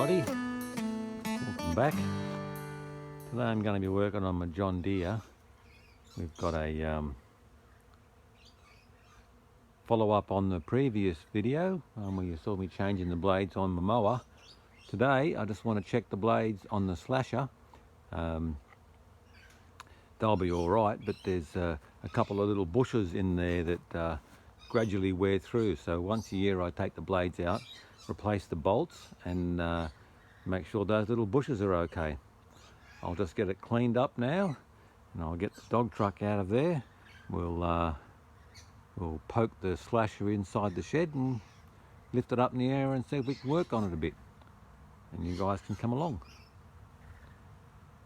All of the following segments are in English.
everybody, welcome back. Today I'm going to be working on my John Deere. We've got a follow-up on the previous video where you saw me changing the blades on my mower. Today I just want to check the blades on the slasher. They'll be alright, but there's a couple of little bushes in there that gradually wear through. So once a year I take the blades out, replace the bolts and make sure those little bushes are okay. I'll just get it cleaned up now and I'll get the dog truck out of there. We'll poke the slasher inside the shed and lift it up in the air and see if we can work on it a bit. And you guys can come along.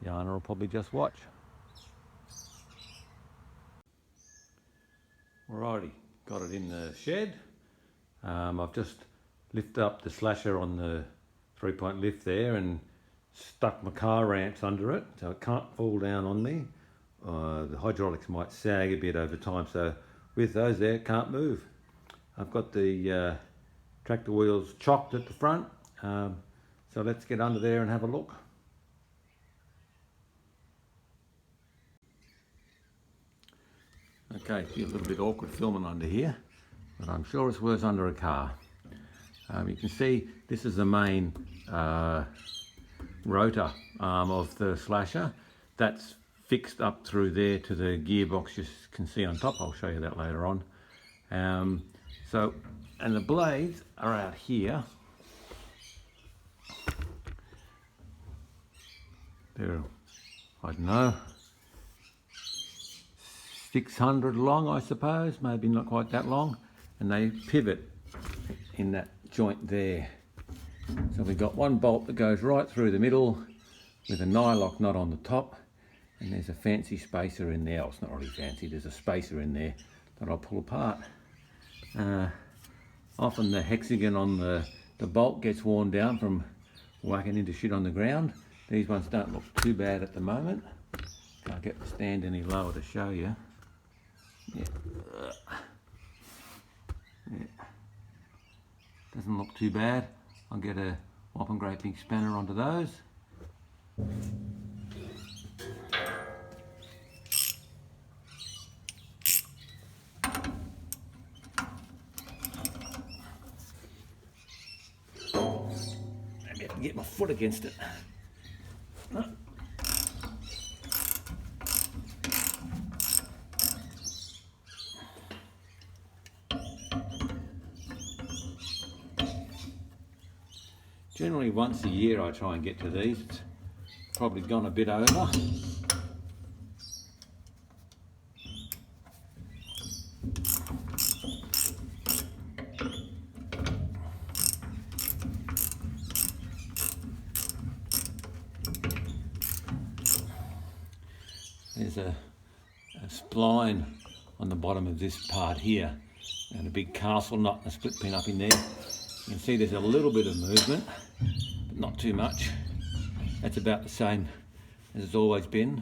Yana will probably just watch. Alrighty, got it in the shed. I've just lifted up the slasher on the 3-point lift there and stuck my car ramps under it so it can't fall down on me. The hydraulics might sag a bit over time, so with those there it can't move. I've got the tractor wheels chocked at the front, so let's get under there and have a look. Okay, it's a little bit awkward filming under here, but I'm sure it's worse under a car. You can see this is the main rotor arm of the slasher. That's fixed up through there to the gearbox you can see on top. I'll show you that later on. And the blades are out here. They're, I don't know, 600 long, I suppose, maybe not quite that long, and they pivot in that joint there. So we've got one bolt that goes right through the middle with a nylock nut on the top, and there's a fancy spacer in there. Oh, it's not really fancy, there's a spacer in there that I'll pull apart. Often the hexagon on the bolt gets worn down from whacking into shit on the ground. These ones don't look too bad at the moment. Can't get the stand any lower to show you. Yeah. Doesn't look too bad. I'll get a whopping great big spanner onto those. Maybe I can get my foot against it. No. Generally once a year I try and get to these. It's probably gone a bit over. There's a spline on the bottom of this part here and a big castle nut and a split pin up in there. You can see there's a little bit of movement, but not too much. That's about the same as it's always been.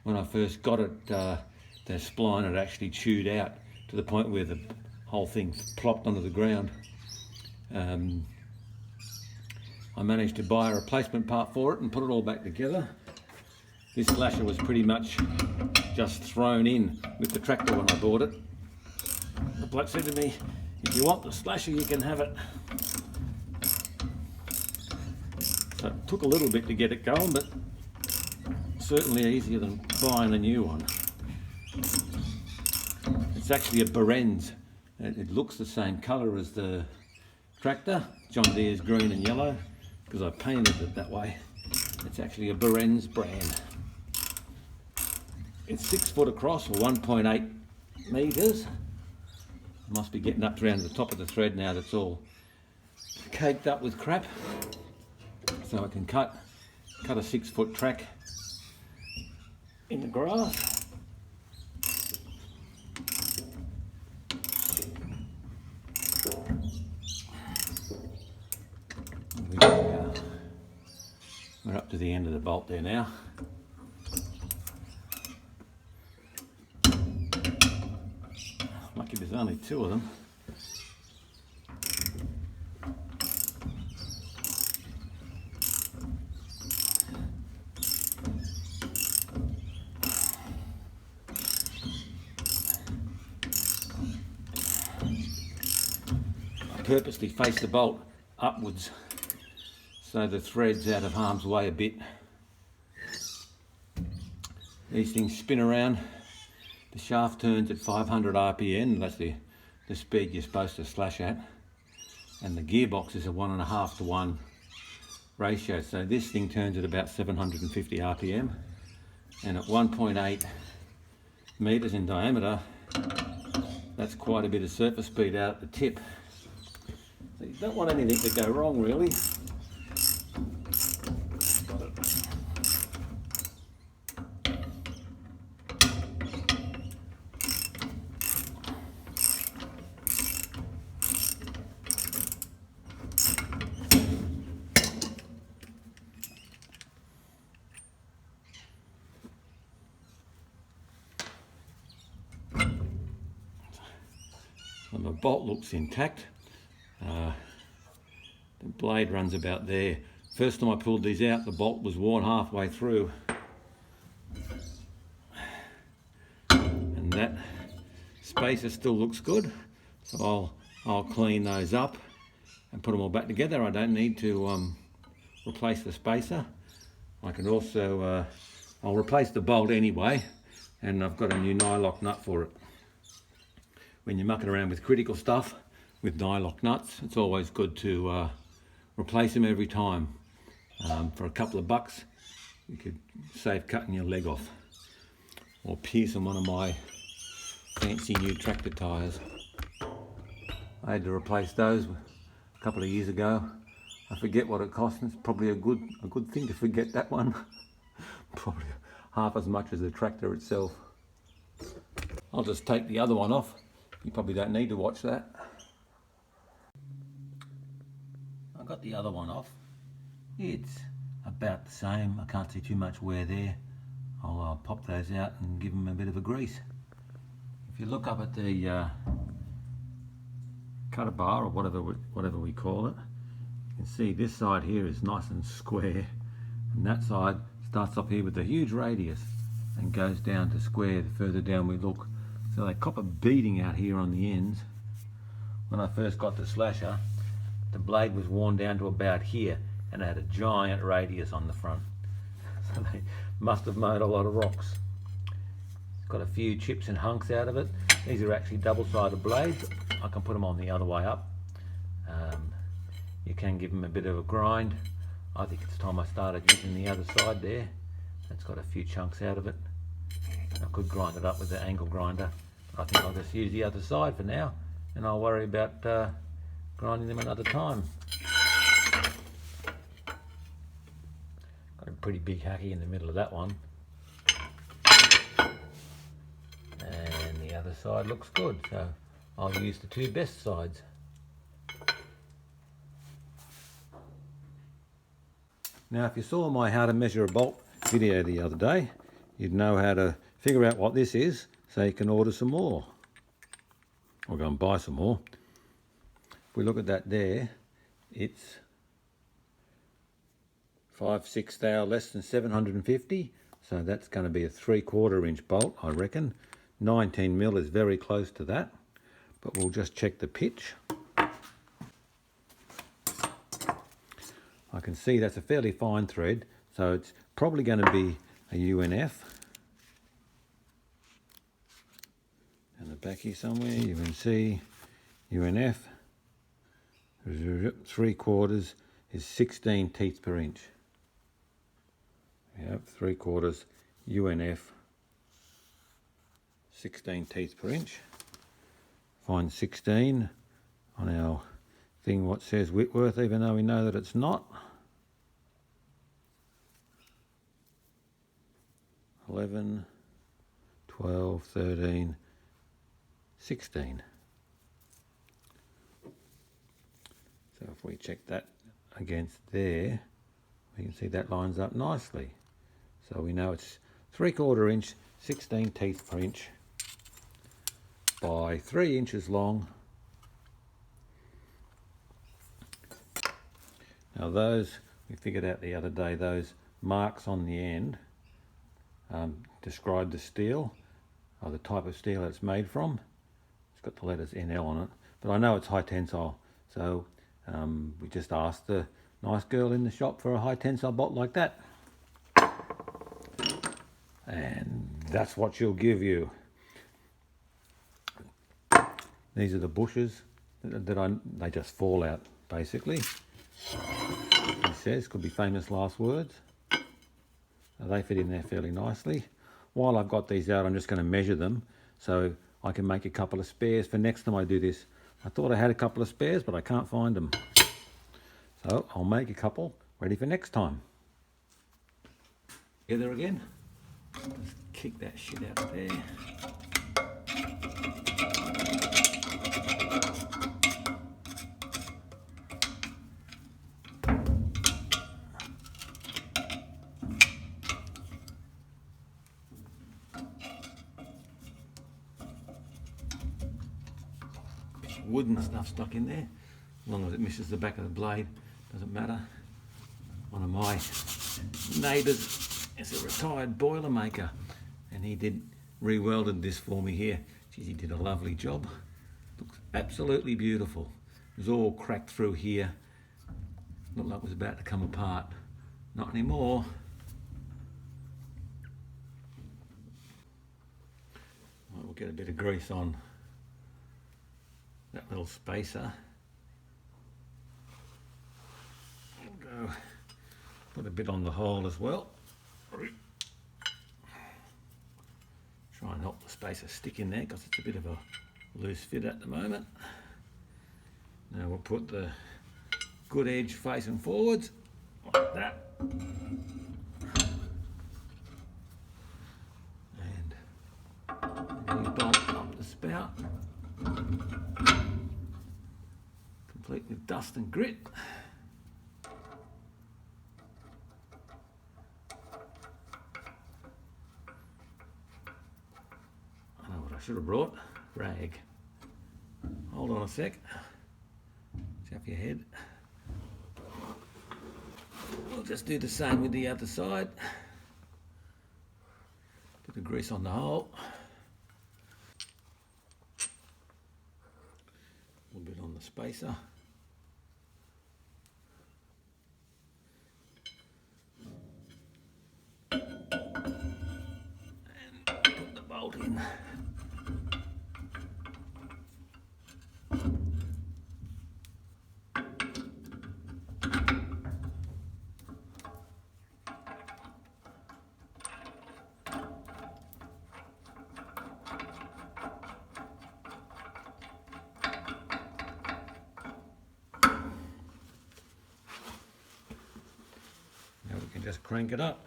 When I first got it, the spline had actually chewed out to the point where the whole thing plopped onto the ground. I managed to buy a replacement part for it and put it all back together. This slasher was pretty much just thrown in with the tractor when I bought it. The bloke said to me, "If you want the slasher, you can have it." So it took a little bit to get it going, but certainly easier than buying a new one. It's actually a Brends. It looks the same colour as the tractor. John Deere's green and yellow, because I painted it that way. It's actually a Brends brand. It's 6 foot across, or 1.8 metres. Must be getting up around the top of the thread now. That's all caked up with crap, so I can cut a 6 foot track in the grass. We're up to the end of the bolt there now. Lucky there's only 2 of them. purposely face the bolt upwards so the thread's out of harm's way a bit. These things spin around. The shaft turns at 500 RPM, that's the speed you're supposed to slash at. And the gearbox is a 1.5 to 1 ratio. So this thing turns at about 750 RPM. And at 1.8 metres in diameter, that's quite a bit of surface speed out at the tip. So you don't want anything to go wrong really. And the bolt looks intact. The blade runs about there. First time I pulled these out, the bolt was worn halfway through. And that spacer still looks good. So I'll clean those up and put them all back together. I don't need to replace the spacer. I can also, I'll replace the bolt anyway, and I've got a new nylock nut for it. When you're mucking around with critical stuff with nylock nuts, it's always good to replace them every time. For a couple of bucks, you could save cutting your leg off, or piercing one of my fancy new tractor tyres. I had to replace those a couple of years ago. I forget what it cost, and it's probably a good thing to forget that one. Probably half as much as the tractor itself. I'll just take the other one off. You probably don't need to watch that. I got the other one off. It's about the same. I can't see too much wear there. I'll pop those out and give them a bit of a grease. If you look up at the cutter bar, or whatever we call it, you can see this side here is nice and square, and that side starts up here with a huge radius and goes down to square the further down we look. So they cop a beating out here on the ends. When I first got the slasher, the blade was worn down to about here, and it had a giant radius on the front. So they must have mowed a lot of rocks. It's got a few chips and hunks out of it. These are actually double-sided blades. I can put them on the other way up. You can give them a bit of a grind. I think it's time I started using the other side there. It's got a few chunks out of it. I could grind it up with the angle grinder. I think I'll just use the other side for now, and I'll worry about grinding them another time. Got a pretty big hacky in the middle of that one. And the other side looks good, so I'll use the two best sides. Now, if you saw my how to measure a bolt video the other day, you'd know how to figure out what this is, so you can order some more, or go and buy some more. If we look at that there, it's 5/6 thou less than 750, so that's going to be a 3/4 inch bolt, I reckon. 19 mil is very close to that, but we'll just check the pitch. I can see that's a fairly fine thread, so it's probably going to be a UNF. In the back here somewhere, you can see UNF. 3/4 is 16 teeth per inch. Yep, 3/4 UNF, 16 teeth per inch. Find 16 on our thing what says Whitworth, even though we know that it's not. 11, 12, 13, 16. So if we check that against there, we can see that lines up nicely. So we know it's 3/4 inch, 16 teeth per inch by 3 inches long. Now those, we figured out the other day, those marks on the end describe the steel, or the type of steel it's made from. It's got the letters NL on it, but I know it's high tensile, So we just asked the nice girl in the shop for a high tensile bolt like that. And that's what she'll give you. These are the bushes that they just fall out, basically. He says, could be famous last words. They fit in there fairly nicely. While I've got these out, I'm just going to measure them so I can make a couple of spares for next time I do this. I thought I had a couple of spares, but I can't find them. So I'll make a couple ready for next time. Together again. Let's kick that shit out there. Wood and stuff stuck in there. As long as it misses the back of the blade, doesn't matter. One of my neighbours is a retired boiler maker, and he did re-welded this for me here. Geez, he did a lovely job. Looks absolutely beautiful. It was all cracked through here. Looked like it was about to come apart. Not anymore. Right, we'll get a bit of grease on that little spacer. We'll go put a bit on the hole as well. Try and help the spacer stick in there because it's a bit of a loose fit at the moment. Now we'll put the good edge facing forwards like that. And we bolt up the spout, complete with dust and grit. I know what I should have brought, rag. Hold on a sec, chap your head. We'll just do the same with the other side. Bit of grease on the hole. A little bit on the spacer. And put the bolt in. Now we can just crank it up.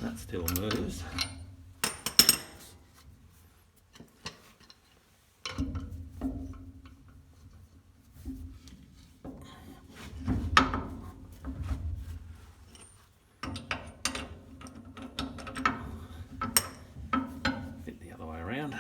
That still moves. Fit the other way around.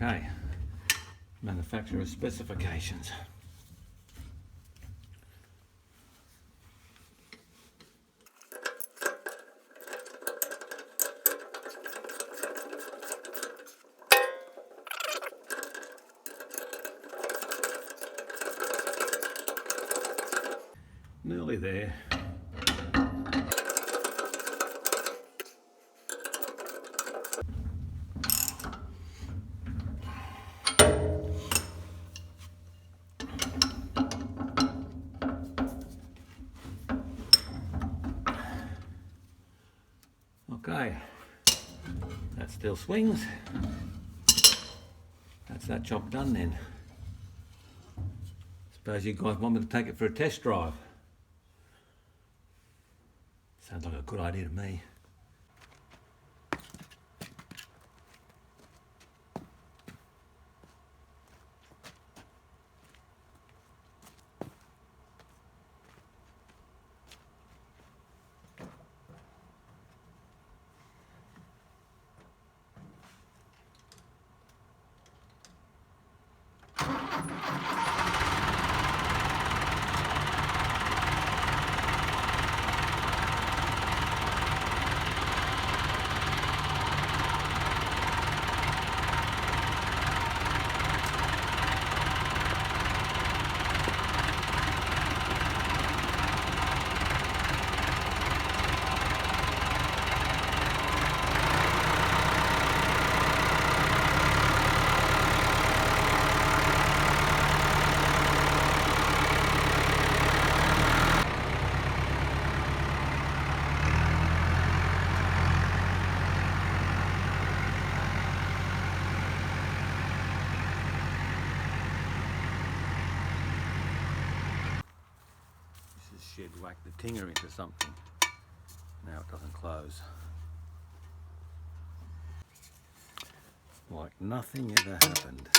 Okay, manufacturer's specifications. Nearly there. That still swings. That's that job done then. Suppose you guys want me to take it for a test drive. Sounds like a good idea to me. She'd whack the tinger into something. Now it doesn't close. Like nothing ever happened.